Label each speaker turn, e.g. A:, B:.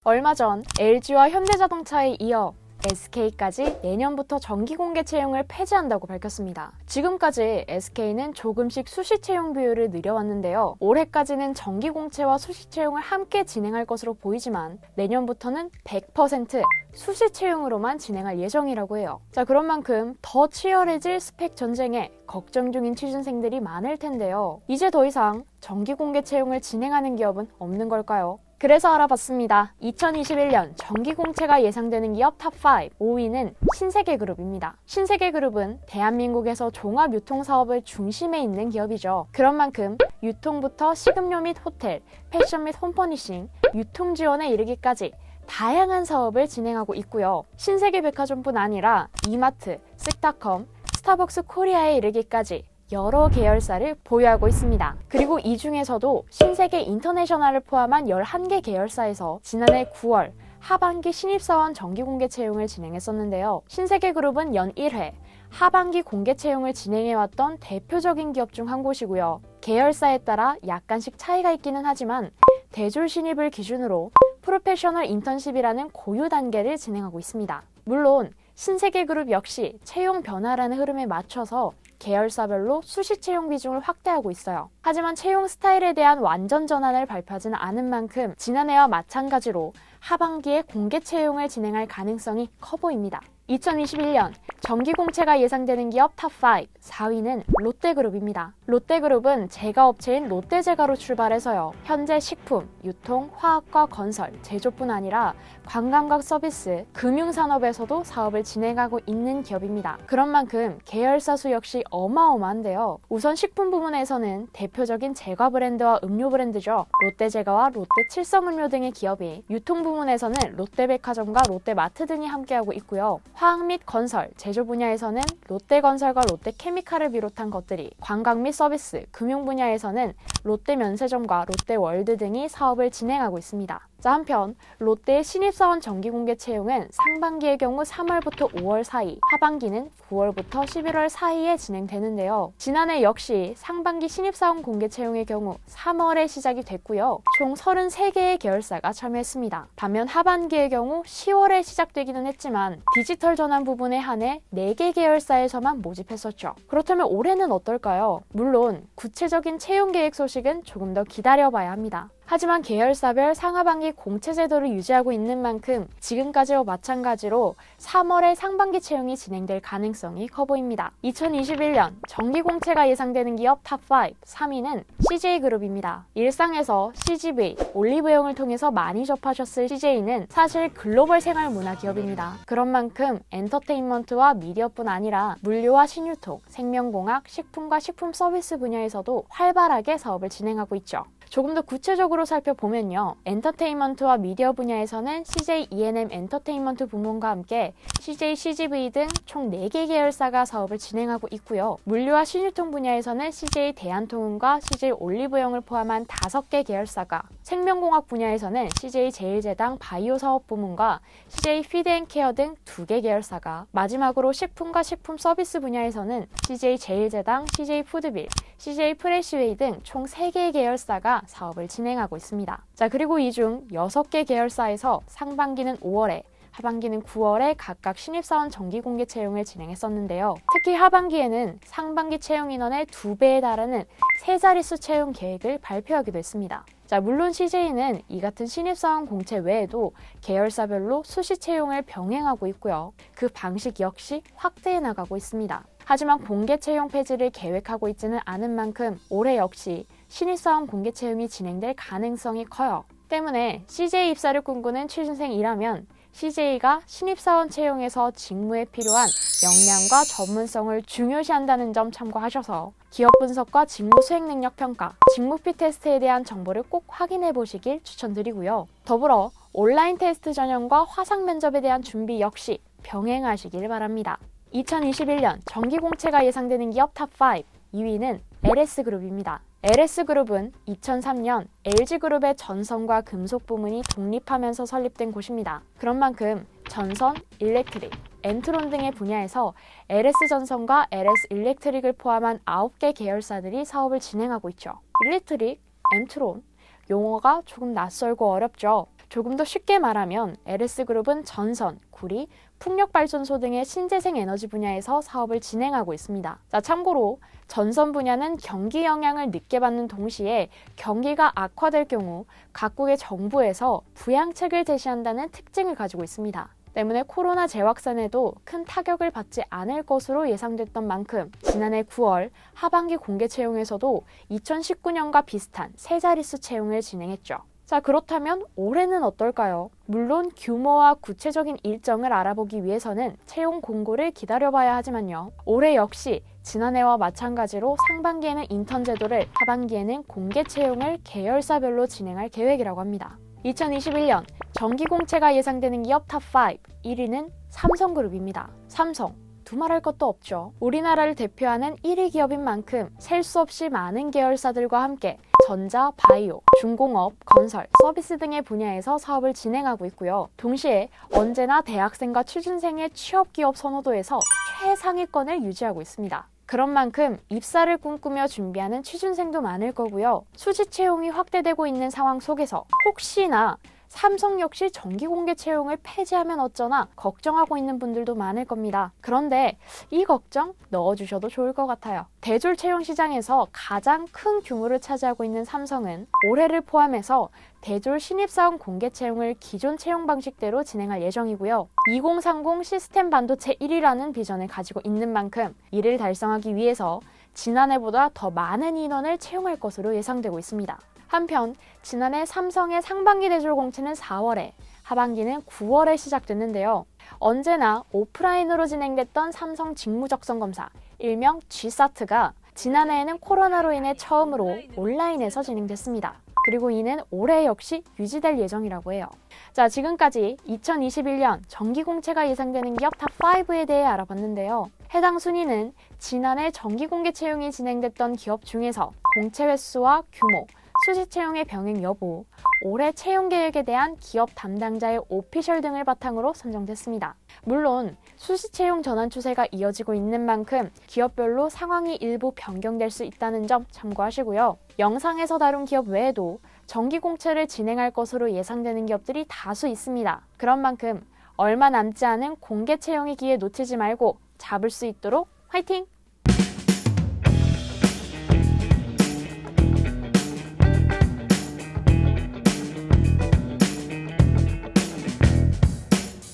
A: 얼마 전 LG와 현대자동차에 이어 SK까지 내년부터 정기공개 채용을 폐지한다고 밝혔습니다. 지금까지 SK는 조금씩 수시 채용 비율을 늘려왔는데요. 올해까지는 정기공채와 수시 채용을 함께 진행할 것으로 보이지만 내년부터는 100% 수시 채용으로만 진행할 예정이라고 해요. 자, 그런 만큼 더 치열해질 스펙 전쟁에 걱정 중인 취준생들이 많을 텐데요. 이제 더 이상 정기공개 채용을 진행하는 기업은 없는 걸까요? 그래서 알아봤습니다. 2021년 정기공채가 예상되는 기업 탑5, 5위는 신세계그룹입니다. 신세계그룹은 대한민국에서 종합유통사업을 중심에 있는 기업이죠. 그런 만큼 유통부터 식음료 및 호텔, 패션 및 홈퍼니싱, 유통지원에 이르기까지 다양한 사업을 진행하고 있고요. 신세계백화점뿐 아니라 이마트, 쓱닷컴, 스타벅스 코리아에 이르기까지 여러 계열사를 보유하고 있습니다. 그리고 이 중에서도 신세계 인터내셔널을 포함한 11개 계열사에서 지난해 9월 하반기 신입사원 정기공개 채용을 진행했었는데요. 신세계그룹은 연 1회 하반기 공개 채용을 진행해왔던 대표적인 기업 중 한 곳이고요. 계열사에 따라 약간씩 차이가 있기는 하지만 대졸 신입을 기준으로 프로페셔널 인턴십이라는 고유 단계를 진행하고 있습니다. 물론 신세계그룹 역시 채용 변화라는 흐름에 맞춰서 계열사별로 수시 채용 비중을 확대하고 있어요. 하지만 채용 스타일에 대한 완전 전환을 발표하지는 않은 만큼 지난해와 마찬가지로 하반기에 공개 채용을 진행할 가능성이 커 보입니다. 2021년 정기공채가 예상되는 기업 탑5, 4위는 롯데그룹입니다. 롯데그룹은 제과업체인 롯데제과로 출발해서요. 현재 식품, 유통, 화학과 건설, 제조뿐 아니라 관광과 서비스, 금융산업에서도 사업을 진행하고 있는 기업입니다. 그런 만큼 계열사 수 역시 어마어마한데요. 우선 식품 부문에서는 대표적인 제과 브랜드와 음료 브랜드죠. 롯데제과와 롯데칠성음료 등의 기업이, 유통 부문에서는 롯데백화점과 롯데마트 등이 함께하고 있고요. 화학 및 건설, 제조 분야에서는 롯데건설과 롯데케미칼을 비롯한 것들이, 관광 및 서비스, 금융 분야에서는 롯데면세점과 롯데월드 등이 사업을 진행하고 있습니다. 자, 한편 롯데의 신입사원 정기공개 채용은 상반기의 경우 3월부터 5월 사이, 하반기는 9월부터 11월 사이에 진행되는데요. 지난해 역시 상반기 신입사원 공개 채용의 경우 3월에 시작이 됐고요. 총 33개의 계열사가 참여했습니다. 반면 하반기의 경우 10월에 시작되기는 했지만 디지털 전환 부분에 한해 4개 계열사에서만 모집했었죠. 그렇다면 올해는 어떨까요? 물론 구체적인 채용 계획 소식은 조금 더 기다려봐야 합니다. 하지만 계열사별 상하반기 공채 제도를 유지하고 있는 만큼 지금까지와 마찬가지로 3월에 상반기 채용이 진행될 가능성이 커 보입니다. 2021년 정기공채가 예상되는 기업 탑5, 3위는 CJ그룹입니다. 일상에서 CGV, 올리브영을 통해서 많이 접하셨을 CJ는 사실 글로벌 생활문화 기업입니다. 그런 만큼 엔터테인먼트와 미디어뿐 아니라 물류와 신유통, 생명공학, 식품과 식품 서비스 분야에서도 활발하게 사업을 진행하고 있죠. 조금 더 구체적으로 살펴보면요. 엔터테인먼트와 미디어 분야에서는 CJ E&M 엔터테인먼트 부문과 함께 CJ CGV 등 총 4개 계열사가 사업을 진행하고 있고요. 물류와 신유통 분야에서는 CJ 대한통운과 CJ 올리브영을 포함한 5개 계열사가, 생명공학 분야에서는 CJ 제일제당 바이오 사업 부문과 CJ 피드앤케어 등 2개 계열사가, 마지막으로 식품과 식품 서비스 분야에서는 CJ 제일제당, CJ 푸드빌, CJ 프레시웨이 등 총 3개의 계열사가 사업을 진행하고 있습니다. 자, 그리고 이 중 6개 계열사에서 상반기는 5월에, 하반기는 9월에 각각 신입사원 정기공개 채용을 진행했었는데요. 특히 하반기에는 상반기 채용 인원의 2배에 달하는 3자릿수 채용 계획을 발표하기도 했습니다. 자, 물론 CJ는 이 같은 신입사원 공채 외에도 계열사별로 수시 채용을 병행하고 있고요. 그 방식 역시 확대해 나가고 있습니다. 하지만 공개 채용 폐지를 계획하고 있지는 않은 만큼 올해 역시 신입사원 공개 채용이 진행될 가능성이 커요. 때문에 CJ 입사를 꿈꾸는 취준생이라면 CJ가 신입사원 채용에서 직무에 필요한 역량과 전문성을 중요시한다는 점 참고하셔서 기업 분석과 직무 수행 능력 평가, 직무fit 테스트에 대한 정보를 꼭 확인해 보시길 추천드리고요. 더불어 온라인 테스트 전형과 화상 면접에 대한 준비 역시 병행하시길 바랍니다. 2021년 정기공채가 예상되는 기업 탑5, 2위는 LS그룹입니다. LS그룹은 2003년 LG그룹의 전선과 금속 부문이 독립하면서 설립된 곳입니다. 그런 만큼 전선, 일렉트릭, 엔트론 등의 분야에서 LS전선과 LS일렉트릭을 포함한 9개 계열사들이 사업을 진행하고 있죠. 일렉트릭, 엔트론, 용어가 조금 낯설고 어렵죠. 조금 더 쉽게 말하면 LS그룹은 전선, 구리, 풍력발전소 등의 신재생 에너지 분야에서 사업을 진행하고 있습니다. 자, 참고로 전선 분야는 경기 영향을 늦게 받는 동시에 경기가 악화될 경우 각국의 정부에서 부양책을 제시한다는 특징을 가지고 있습니다. 때문에 코로나 재확산에도 큰 타격을 받지 않을 것으로 예상됐던 만큼 지난해 9월 하반기 공개 채용에서도 2019년과 비슷한 세 자릿수 채용을 진행했죠. 자, 그렇다면 올해는 어떨까요? 물론 규모와 구체적인 일정을 알아보기 위해서는 채용 공고를 기다려봐야 하지만요. 올해 역시 지난해와 마찬가지로 상반기에는 인턴 제도를, 하반기에는 공개 채용을 계열사별로 진행할 계획이라고 합니다. 2021년 정기공채가 예상되는 기업 탑5, 1위는 삼성그룹입니다. 삼성, 두말할 것도 없죠. 우리나라를 대표하는 1위 기업인 만큼 셀 수 없이 많은 계열사들과 함께 전자, 바이오, 중공업, 건설, 서비스 등의 분야에서 사업을 진행하고 있고요. 동시에 언제나 대학생과 취준생의 취업기업 선호도에서 최상위권을 유지하고 있습니다. 그런 만큼 입사를 꿈꾸며 준비하는 취준생도 많을 거고요. 수시 채용이 확대되고 있는 상황 속에서 혹시나 삼성 역시 정기공개 채용을 폐지하면 어쩌나 걱정하고 있는 분들도 많을 겁니다. 그런데 이 걱정 넣어주셔도 좋을 것 같아요. 대졸 채용 시장에서 가장 큰 규모를 차지하고 있는 삼성은 올해를 포함해서 대졸 신입사원 공개 채용을 기존 채용 방식대로 진행할 예정이고요. 2030 시스템 반도체 1위라는 비전을 가지고 있는 만큼 이를 달성하기 위해서 지난해보다 더 많은 인원을 채용할 것으로 예상되고 있습니다. 한편 지난해 삼성의 상반기 대졸 공채는 4월에, 하반기는 9월에 시작됐는데요. 언제나 오프라인으로 진행됐던 삼성 직무적성검사, 일명 GSAT가 지난해에는 코로나로 인해 처음으로 온라인에서 진행됐습니다. 그리고 이는 올해 역시 유지될 예정이라고 해요. 자, 지금까지 2021년 정기공채가 예상되는 기업 탑5에 대해 알아봤는데요. 해당 순위는 지난해 정기공개 채용이 진행됐던 기업 중에서 공채 횟수와 규모, 수시 채용의 병행 여부, 올해 채용 계획에 대한 기업 담당자의 오피셜 등을 바탕으로 선정됐습니다. 물론 수시 채용 전환 추세가 이어지고 있는 만큼 기업별로 상황이 일부 변경될 수 있다는 점 참고하시고요. 영상에서 다룬 기업 외에도 정기 공채를 진행할 것으로 예상되는 기업들이 다수 있습니다. 그런 만큼 얼마 남지 않은 공개 채용의 기회 놓치지 말고 잡을 수 있도록 화이팅!